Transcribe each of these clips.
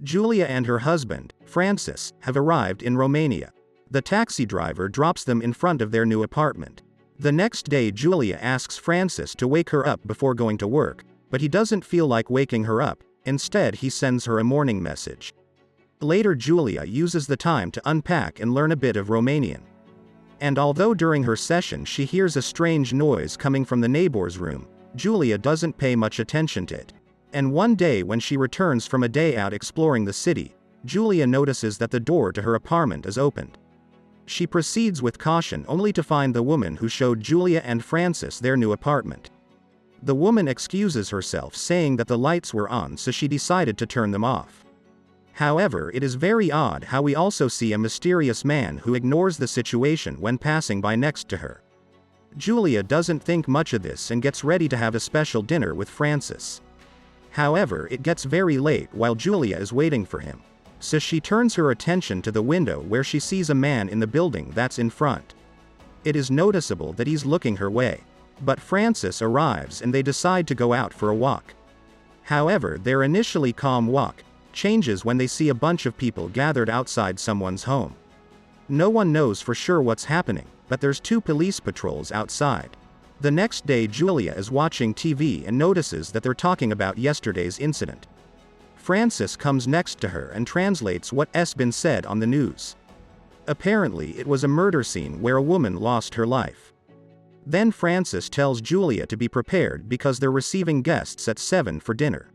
Julia and her husband, Francis, have arrived in Romania. The taxi driver drops them in front of their new apartment. The next day Julia asks Francis to wake her up before going to work, but he doesn't feel like waking her up. Instead he sends her a morning message. Later Julia uses the time to unpack and learn a bit of Romanian. And although during her session she hears a strange noise coming from the neighbor's room, Julia doesn't pay much attention to it. And one day when she returns from a day out exploring the city, Julia notices that the door to her apartment is opened. She proceeds with caution only to find the woman who showed Julia and Francis their new apartment. The woman excuses herself saying that the lights were on, so she decided to turn them off. However, it is very odd how we also see a mysterious man who ignores the situation when passing by next to her. Julia doesn't think much of this and gets ready to have a special dinner with Francis. However, it gets very late while Julia is waiting for him, so she turns her attention to the window where she sees a man in the building that's in front. It is noticeable that he's looking her way. But Francis arrives and they decide to go out for a walk. However, their initially calm walk changes when they see a bunch of people gathered outside someone's home. No one knows for sure what's happening, but there's 2 police patrols outside. The next day Julia is watching TV and notices that they're talking about yesterday's incident. Francis comes next to her and translates what's been said on the news. Apparently it was a murder scene where a woman lost her life. Then Francis tells Julia to be prepared because they're receiving guests at 7 for dinner.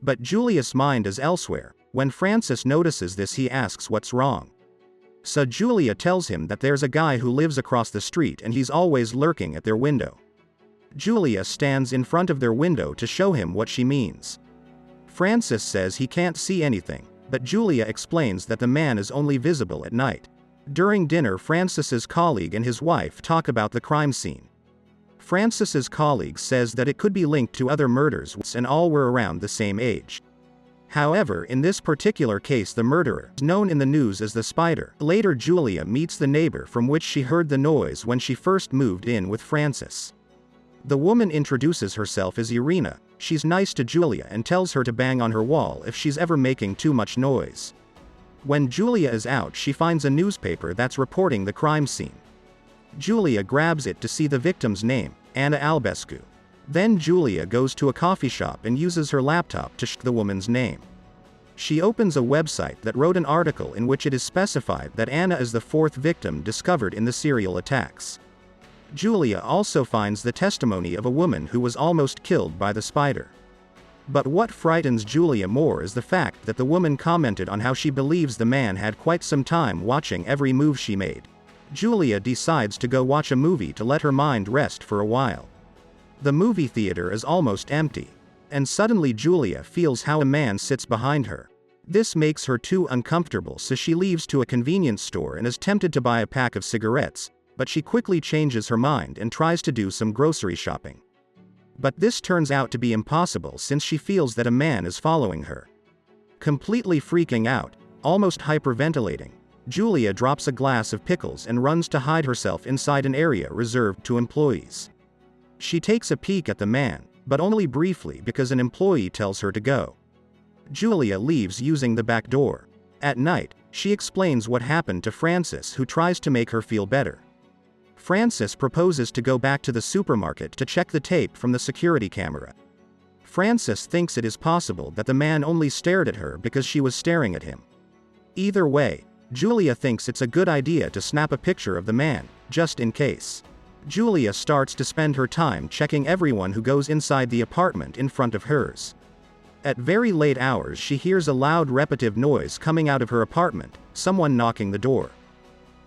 But Julia's mind is elsewhere. When Francis notices this he asks what's wrong. So Julia tells him that there's a guy who lives across the street and he's always lurking at their window. Julia stands in front of their window to show him what she means. Francis says he can't see anything, but Julia explains that the man is only visible at night. During dinner Francis's colleague and his wife talk about the crime scene. Francis's colleague says that it could be linked to other murders and all were around the same age. However, in this particular case the murderer is known in the news as the Spider. Later Julia meets the neighbor from which she heard the noise when she first moved in with Francis. The woman introduces herself as Irina. She's nice to Julia and tells her to bang on her wall if she's ever making too much noise. When Julia is out she finds a newspaper that's reporting the crime scene. Julia grabs it to see the victim's name, Ana Albescu. Then Julia goes to a coffee shop and uses her laptop to check the woman's name. She opens a website that wrote an article in which it is specified that Ana is the 4th victim discovered in the serial attacks. Julia also finds the testimony of a woman who was almost killed by the spider. But what frightens Julia more is the fact that the woman commented on how she believes the man had quite some time watching every move she made. Julia decides to go watch a movie to let her mind rest for a while. The movie theater is almost empty. And suddenly Julia feels how a man sits behind her. This makes her too uncomfortable, so she leaves to a convenience store and is tempted to buy a pack of cigarettes, but she quickly changes her mind and tries to do some grocery shopping. But this turns out to be impossible since she feels that a man is following her. Completely freaking out, almost hyperventilating, Julia drops a glass of pickles and runs to hide herself inside an area reserved to employees. She takes a peek at the man, but only briefly because an employee tells her to go. Julia leaves using the back door. At night, she explains what happened to Francis, who tries to make her feel better. Francis proposes to go back to the supermarket to check the tape from the security camera. Francis thinks it is possible that the man only stared at her because she was staring at him. Either way, Julia thinks it's a good idea to snap a picture of the man, just in case. Julia starts to spend her time checking everyone who goes inside the apartment in front of hers. At very late hours she hears a loud repetitive noise coming out of her apartment, someone knocking the door.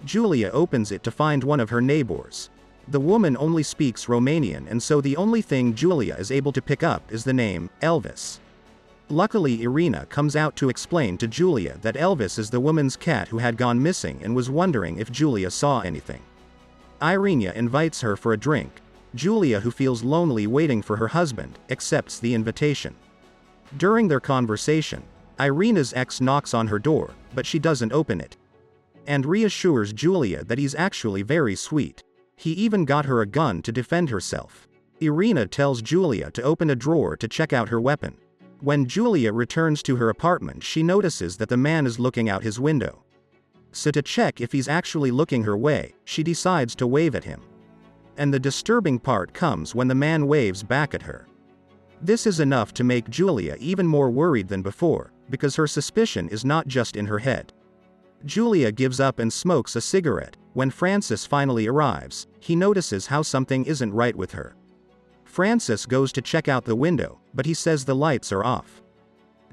Julia opens it to find one of her neighbors. The woman only speaks Romanian, and so the only thing Julia is able to pick up is the name, Elvis. Luckily Irina comes out to explain to Julia that Elvis is the woman's cat who had gone missing and was wondering if Julia saw anything. Irina invites her for a drink. Julia, who feels lonely waiting for her husband, accepts the invitation. During their conversation, Irina's ex knocks on her door, but she doesn't open it. And reassures Julia that he's actually very sweet. He even got her a gun to defend herself. Irina tells Julia to open a drawer to check out her weapon. When Julia returns to her apartment, she notices that the man is looking out his window. So to check if he's actually looking her way, she decides to wave at him. And the disturbing part comes when the man waves back at her. This is enough to make Julia even more worried than before, because her suspicion is not just in her head. Julia gives up and smokes a cigarette. When Francis finally arrives, he notices how something isn't right with her. Francis goes to check out the window, but he says the lights are off.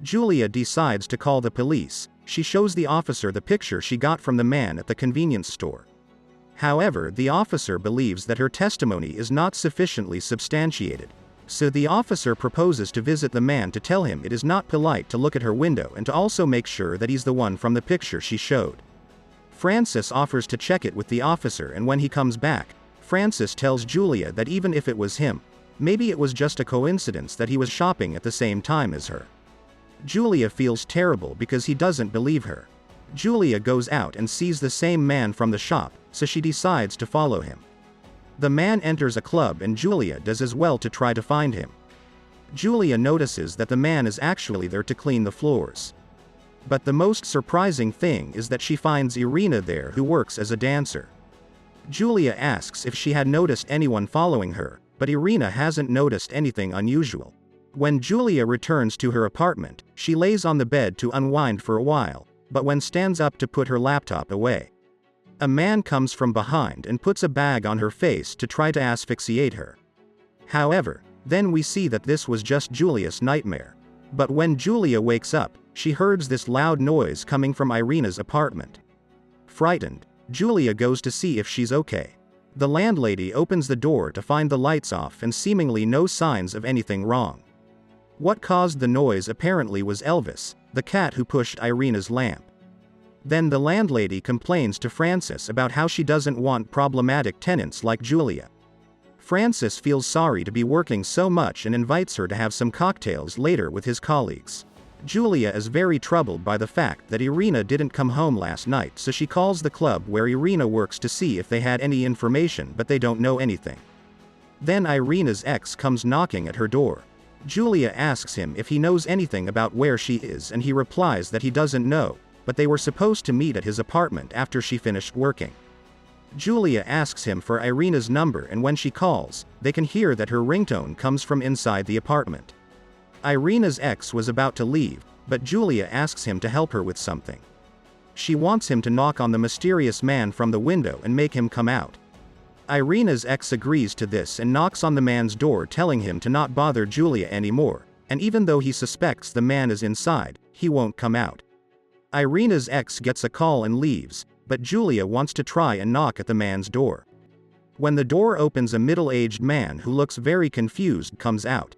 Julia decides to call the police. She shows the officer the picture she got from the man at the convenience store. However, the officer believes that her testimony is not sufficiently substantiated. So the officer proposes to visit the man to tell him it is not polite to look at her window and to also make sure that he's the one from the picture she showed. Francis offers to check it with the officer, and when he comes back, Francis tells Julia that even if it was him, maybe it was just a coincidence that he was shopping at the same time as her. Julia feels terrible because he doesn't believe her. Julia goes out and sees the same man from the shop, so she decides to follow him. The man enters a club and Julia does as well to try to find him. Julia notices that the man is actually there to clean the floors. But the most surprising thing is that she finds Irina there, who works as a dancer. Julia asks if she had noticed anyone following her, but Irina hasn't noticed anything unusual. When Julia returns to her apartment, she lays on the bed to unwind for a while, but when stands up to put her laptop away, a man comes from behind and puts a bag on her face to try to asphyxiate her. However, then we see that this was just Julia's nightmare. But when Julia wakes up, she hears this loud noise coming from Irina's apartment. Frightened, Julia goes to see if she's okay. The landlady opens the door to find the lights off and seemingly no signs of anything wrong. What caused the noise apparently was Elvis, the cat who pushed Irina's lamp. Then the landlady complains to Francis about how she doesn't want problematic tenants like Julia. Francis feels sorry to be working so much and invites her to have some cocktails later with his colleagues. Julia is very troubled by the fact that Irina didn't come home last night, so she calls the club where Irina works to see if they had any information, but they don't know anything. Then Irina's ex comes knocking at her door. Julia asks him if he knows anything about where she is, and he replies that he doesn't know, but they were supposed to meet at his apartment after she finished working. Julia asks him for Irina's number, and when she calls, they can hear that her ringtone comes from inside the apartment. Irina's ex was about to leave, but Julia asks him to help her with something. She wants him to knock on the mysterious man from the window and make him come out. Irina's ex agrees to this and knocks on the man's door, telling him to not bother Julia anymore, and even though he suspects the man is inside, he won't come out. Irina's ex gets a call and leaves, but Julia wants to try and knock at the man's door. When the door opens, a middle-aged man who looks very confused comes out.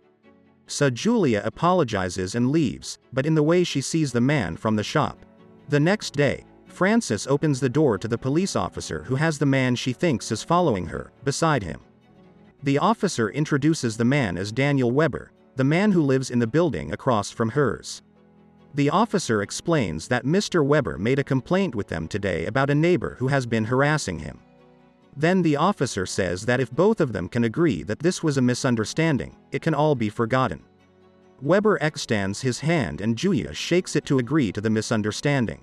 So Julia apologizes and leaves, but in the way she sees the man from the shop. The next day, Francis opens the door to the police officer who has the man she thinks is following her beside him. The officer introduces the man as Daniel Weber, the man who lives in the building across from hers. The officer explains that Mr. Weber made a complaint with them today about a neighbor who has been harassing him. Then the officer says that if both of them can agree that this was a misunderstanding, it can all be forgotten. Weber extends his hand and Julia shakes it to agree to the misunderstanding.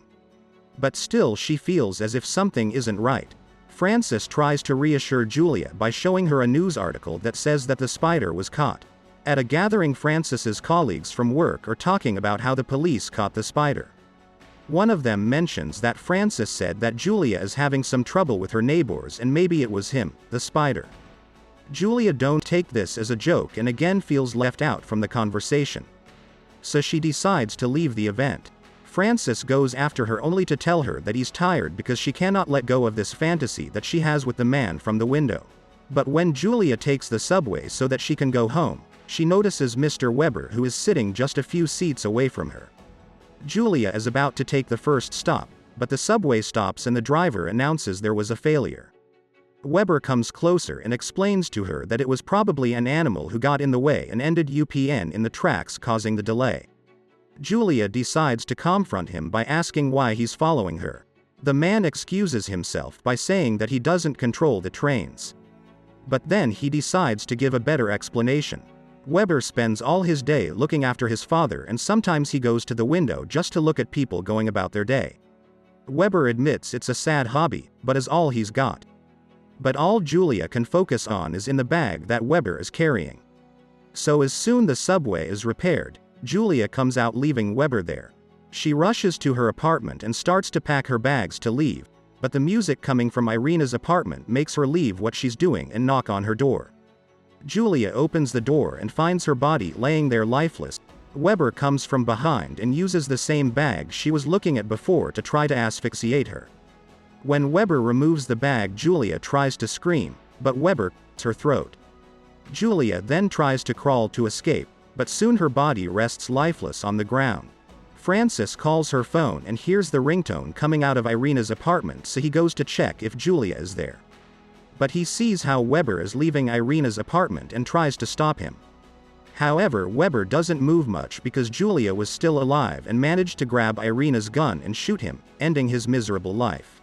But still she feels as if something isn't right. Francis tries to reassure Julia by showing her a news article that says that the spider was caught. At a gathering, Francis's colleagues from work are talking about how the police caught the spider. One of them mentions that Francis said that Julia is having some trouble with her neighbors and maybe it was him, the spider. Julia don't take this as a joke and again feels left out from the conversation. So she decides to leave the event. Francis goes after her only to tell her that he's tired because she cannot let go of this fantasy that she has with the man from the window. But when Julia takes the subway so that she can go home, she notices Mr. Weber, who is sitting just a few seats away from her. Julia is about to take the first stop, but the subway stops and the driver announces there was a failure. Weber comes closer and explains to her that it was probably an animal who got in the way and ended up in the tracks, causing the delay. Julia decides to confront him by asking why he's following her. The man excuses himself by saying that he doesn't control the trains. But then he decides to give a better explanation. Weber spends all his day looking after his father, and sometimes he goes to the window just to look at people going about their day. Weber admits it's a sad hobby, but is all he's got. But all Julia can focus on is in the bag that Weber is carrying. So as soon the subway is repaired, Julia comes out leaving Weber there. She rushes to her apartment and starts to pack her bags to leave, but the music coming from Irina's apartment makes her leave what she's doing and knock on her door. Julia opens the door and finds her body laying there lifeless. Weber comes from behind and uses the same bag she was looking at before to try to asphyxiate her. When Weber removes the bag, Julia tries to scream, but Weber cuts her throat. Julia then tries to crawl to escape, but soon her body rests lifeless on the ground. Francis calls her phone and hears the ringtone coming out of Irina's apartment, so he goes to check if Julia is there. But he sees how Weber is leaving Irina's apartment and tries to stop him. However, Weber doesn't move much because Julia was still alive and managed to grab Irina's gun and shoot him, ending his miserable life.